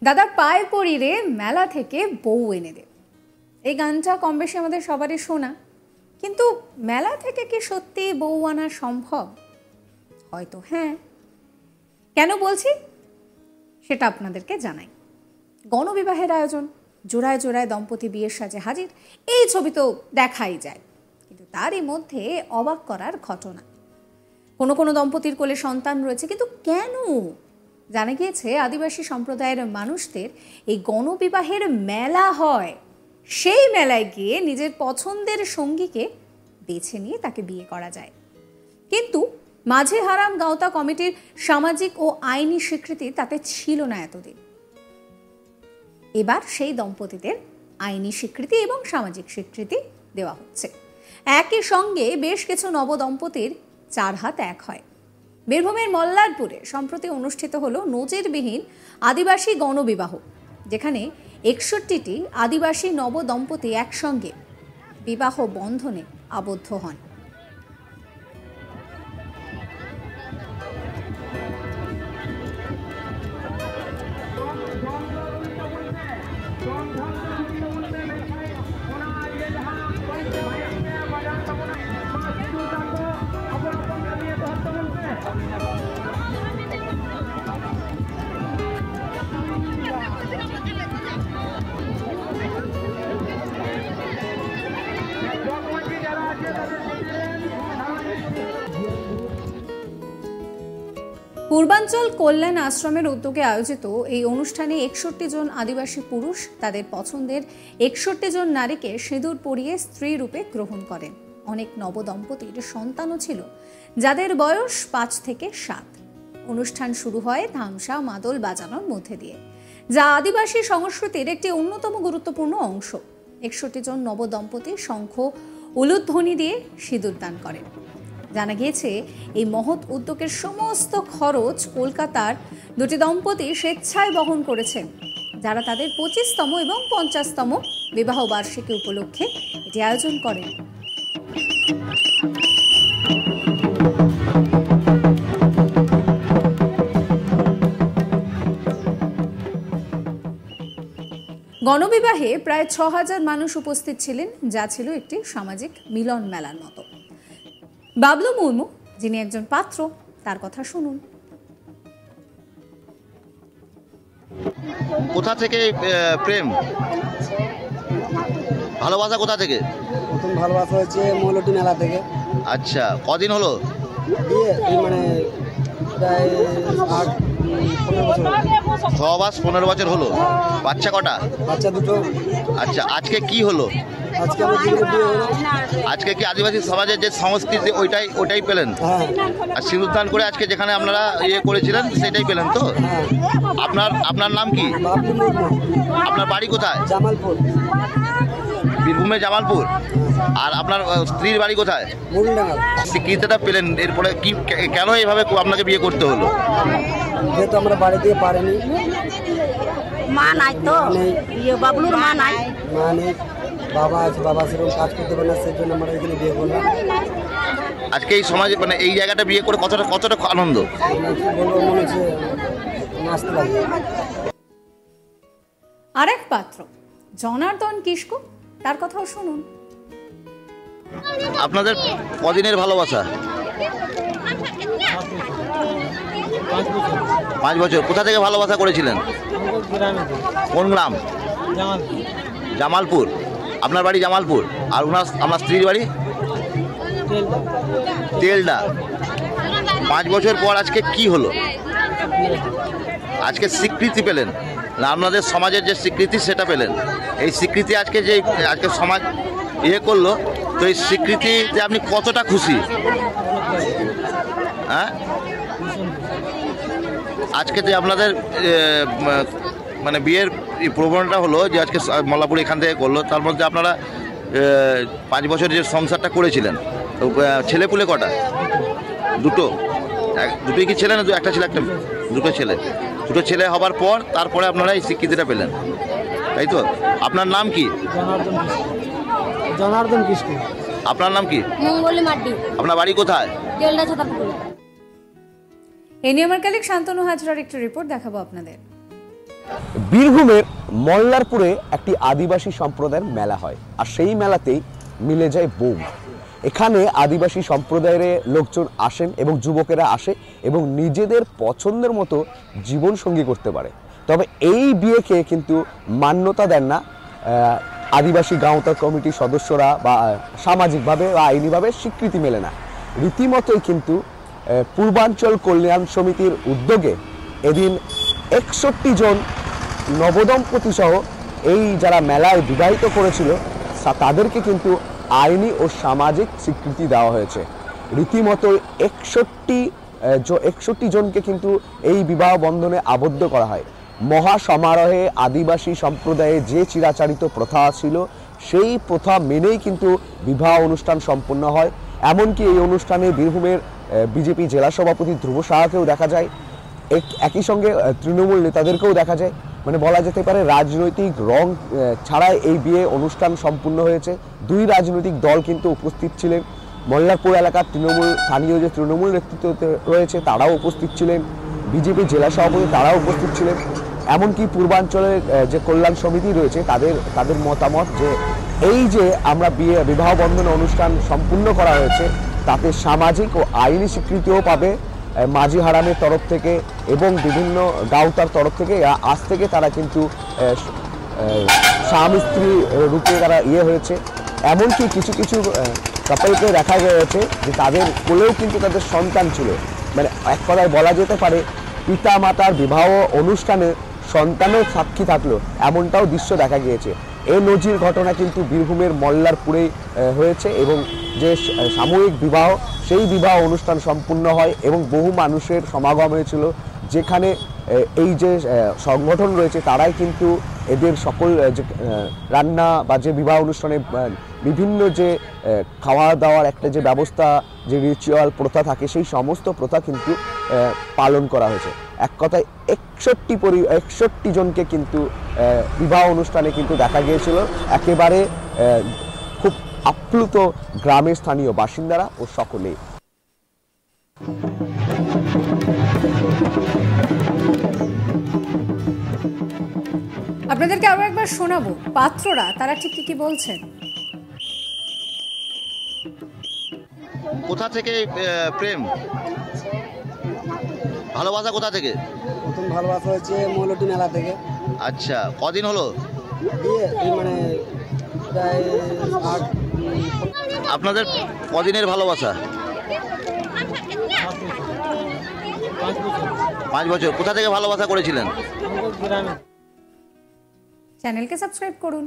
দাদার পায়ে পড়ি রে মেলা থেকে বউ এনে দে। এই গানটা কম বেশি আমাদের সবারই শোনা, কিন্তু মেলা থেকে কি সত্যি বউ আনা সম্ভব? হয়তো হ্যাঁ। কেন বলছি সেটা আপনাদেরকে জানাই। গণবিবাহের আয়োজন, জোড়ায় জোড়ায় দম্পতি বিয়ের সাজে হাজির, এই ছবি তো দেখাই যায়, কিন্তু তারই মধ্যে অবাক করার ঘটনা। কোনো কোনো দম্পতির কোলে সন্তান রয়েছে, কিন্তু কেন? জানা গিয়েছে আদিবাসী সম্প্রদায়ের মানুষদের এই গণবিবাহের মেলা হয়, সেই মেলায় গিয়ে নিজের পছন্দের সঙ্গীকে বেছে নিয়ে তাকে বিয়ে করা যায়। কিন্তু মাঝে হারাম গাঁওতা কমিটির সামাজিক ও আইনি স্বীকৃতি তাতে ছিল না এতদিন। এবার সেই দম্পতিদের আইনি স্বীকৃতি এবং সামাজিক স্বীকৃতি দেওয়া হচ্ছে। একই সঙ্গে বেশ কিছু নবদম্পতির 4 হাত 1 হয়। বীরভূমের মল্লারপুরে সম্প্রতি অনুষ্ঠিত হলো নজিরবিহীন আদিবাসী গণবিবাহ, যেখানে 61টি আদিবাসী নবদম্পতি একসঙ্গে বিবাহ বন্ধনে আবদ্ধ হন। পূর্বাঞ্চল কল্যাণ আশ্রমের উদ্যোগে আয়োজিত এই অনুষ্ঠানে 61 জন আদিবাসী পুরুষ তাদের পছন্দের 61 জন নারীকে সিঁদুর পরিয়ে স্ত্রী রূপে গ্রহণ করেন। অনেক নবদম্পতির সন্তানও ছিল, যাদের বয়স 5 থেকে 7। অনুষ্ঠান শুরু হয় ধামসা মাদল বাজানোর মধ্যে দিয়ে, যা আদিবাসী সংস্কৃতির একটি অন্যতম গুরুত্বপূর্ণ অংশ। 61 জন নবদম্পতি শঙ্খ উলুধ্বনি দিয়ে সিঁদুর দান করেন। জানা গিয়েছে এই মহৎ উদ্যোগের সমস্ত খরচ কলকাতার 2টি দম্পতি স্বেচ্ছায় বহন করেছেন, যারা তাদের 25তম এবং 50তম বিবাহ বার্ষিকী উপলক্ষে এটি আয়োজন করেন। গণবিবাহে প্রায় 6000 মানুষ উপস্থিত ছিলেন, যা ছিল একটি সামাজিক মিলন মেলার মতো। বাবলু মুর্মু, যিনি একজন পাত্র, তার কথা শুনুন। কোথা থেকে প্রেম ভালোবাসা কোথা থেকে? প্রথম ভালোবাসা হচ্ছে মৌলটি মেলা থেকে। আচ্ছা, কদিন হলো বিয়ে? মানে প্রায় 15 বছর হলো। বাচ্চা কটা? বাচ্চা 2টো। আচ্ছা, আজকে কি হলো? আজকে আমার জীবনে বিয়ে হলো। আজকে কি আদিবাসী সমাজের যে সংস্কৃতি ওইটাই পেলেন? হ্যাঁ। আর সিঁদুরদান করে আজকে যেখানে আপনারা করেছিলেন সেটাই পেলেন তো? হ্যাঁ। আপনার নাম কি? বাবলু মুর্মু। আপনার বাড়ি কোথায়? জামালপুর। বীরভূমে জামালপুর। আর আপনার স্ত্রীর বাড়ি কোথায়? মুরুলডাঙ্গা। স্বীকৃতিটা পেলেন, এরপরে কি কেন এইভাবে আপনাকে বিয়ে করতে হলো? যেহেতু আমরা বাড়ি দিয়ে পারিনি, মা নাই তো, বাবলুর মা নাই, মা নেই, বাবা আছে, বাবা সেরকম কাজ করতে পারে না, সেই জন্য আমরা এখানে বিয়ে করলাম। আজকে এই সমাজে মানে এই জায়গাটা বিয়ে করে কতটা আনন্দ? কি বলবো, মনে হচ্ছে নাচতে লাগে। আরেক পাত্র জনার্দন কিসকু, তার কথাও শুনুন। আপনাদের কদিনের ভালোবাসা? 5 বছর। কোথা থেকে ভালোবাসা করেছিলেন? কোন গ্রাম? জামালপুর। আপনার বাড়ি জামালপুর, আর আমার স্ত্রীর বাড়ি তেলডা। 5 বছর পর আজকে কি হলো? আজকে স্বীকৃতি পেলেন, আপনাদের সমাজের যে স্বীকৃতি সেটা পেলেন। এই স্বীকৃতি আজকে সমাজ করলো, তো এই স্বীকৃতিতে আপনি কতটা খুশি? হ্যাঁ, আজকে যে আপনাদের মানে বিয়ের প্রবণতা হলো যে আজকে মল্লাপুর এখান থেকে করলো, তার মধ্যে আপনারা 5 বছর যে সংসারটা করেছিলেন, ছেলেপুলে কটা? 2টো। দুটোই কি ছেলে না একটা ছেলে একটা? 2টো ছেলে। 2টো ছেলে হবার পর তারপরে আপনারা এই স্বীকৃতিটা পেলেন, তাই তো? আপনার নাম কি? জনার্দন কিসকু। আপনার নাম কি? মঙ্গলি মাড্ডি। আপনার বাড়ি কোথায়? তেলডা ছাতাপুকুর। এই নিয়ে আমার কালিক শান্তনু হাজরার একটি রিপোর্ট দেখাবো আপনাদের। বীরভূমের মল্লারপুরে একটি আদিবাসী সম্প্রদায়ের মেলা হয়, আর সেই মেলাতেই মিলে যায় বউ। এখানে আদিবাসী সম্প্রদায়ের লোকজন আসেন এবং যুবকেরা আসে এবং নিজেদের পছন্দের মতো জীবনসঙ্গী করতে পারে। তবে এই বিয়েকে কিন্তু মান্যতা দেন না আদিবাসী গাঁওতা কমিটির সদস্যরা, বা সামাজিকভাবে বা আইনিভাবে স্বীকৃতি মেলে না। রীতিমতোই কিন্তু পূর্বাঞ্চল কল্যাণ সমিতির উদ্যোগে এদিন 61 জন নবদম্পতি সহ এই যারা মেলায় বিবাহিত করেছিল তাদেরকে কিন্তু আইনি ও সামাজিক স্বীকৃতি দেওয়া হয়েছে। রীতিমতো 61 জনকে কিন্তু এই বিবাহ বন্ধনে আবদ্ধ করা হয়। মহা সমারোহে আদিবাসী সম্প্রদায়ে যে চিরাচরিত প্রথা ছিল সেই প্রথা মেনেই কিন্তু বিবাহ অনুষ্ঠান সম্পন্ন হয়। এমনকি এই অনুষ্ঠানে বীরভূমের বিজেপি জেলা সভাপতি ধ্রুব সাহাকেও দেখা যায়, একই সঙ্গে তৃণমূল নেতাদেরকেও দেখা যায়। মানে বলা যেতে পারে রাজনৈতিক রং ছাড়াই এই বিয়ে অনুষ্ঠান সম্পূর্ণ হয়েছে। দুই রাজনৈতিক দল কিন্তু উপস্থিত ছিলেন। মল্লারপুর এলাকার স্থানীয় যে তৃণমূল নেতৃত্ব রয়েছে তারাও উপস্থিত ছিলেন, বিজেপি জেলা সভাপতি তারাও উপস্থিত ছিলেন। এমনকি পূর্বাঞ্চলের যে কল্যাণ সমিতি রয়েছে তাদের মতামত যে এই যে আমরা বিবাহ বন্ধন অনুষ্ঠান সম্পূর্ণ করা হয়েছে তাতে সামাজিক ও আইনি স্বীকৃতিও পাবে মাঝি হারামের তরফ থেকে এবং বিভিন্ন গাঁওতার তরফ থেকে। আজ থেকে তারা কিন্তু স্বামী স্ত্রী রূপে তারা হয়েছে। এমনকি কিছু কিছু কাপলকে দেখা গেছে যে তাদের কোলেও কিন্তু তাদের সন্তান ছিল। মানে এক কথায় বলা যেতে পারে পিতা মাতার বিবাহ অনুষ্ঠানে সন্তানের সাক্ষী থাকলো, এমনটাও দৃশ্য দেখা গিয়েছে। এই নজির ঘটনা কিন্তু বীরভূমের মল্লারপুরেই হয়েছে এবং যে সামূহিক বিবাহ সেই বিবাহ অনুষ্ঠান সম্পূর্ণ হয় এবং বহু মানুষের সমাগম হয়েছিল, যেখানে এই যে সংগঠন রয়েছে তারাই কিন্তু এদের সকল যে রান্না বা যে বিবাহ অনুষ্ঠানে বিভিন্ন যে খাওয়া দাওয়ার একটা যে ব্যবস্থা, যে রিচুয়াল প্রথা থাকে সেই সমস্ত প্রথা কিন্তু পালন করা হয়েছে। এক কথায় 61 জনকে কিন্তু বিবাহ অনুষ্ঠানে কিন্তু দেখা গিয়েছিল। একেবারে খুব আপ্লুত গ্রামের স্থানীয় বাসিন্দারা ও সকলেই। আপনাদেরকে আরো একবার শোনাবো পাত্ররা তারা ঠিক কি বলছেন। কোথা থেকে প্রেম ভালোবাসা কোথা থেকে? প্রথম ভালোবাসা হয়েছে মৌলটি মেলা থেকে। আচ্ছা, কদিন হলো বিয়ে? মানে প্রায় আপনাদের কদিনের ভালোবাসা? 5 বছর। কোথা থেকে ভালোবাসা করেছিলেন? চ্যানেলকে সাবস্ক্রাইব করুন।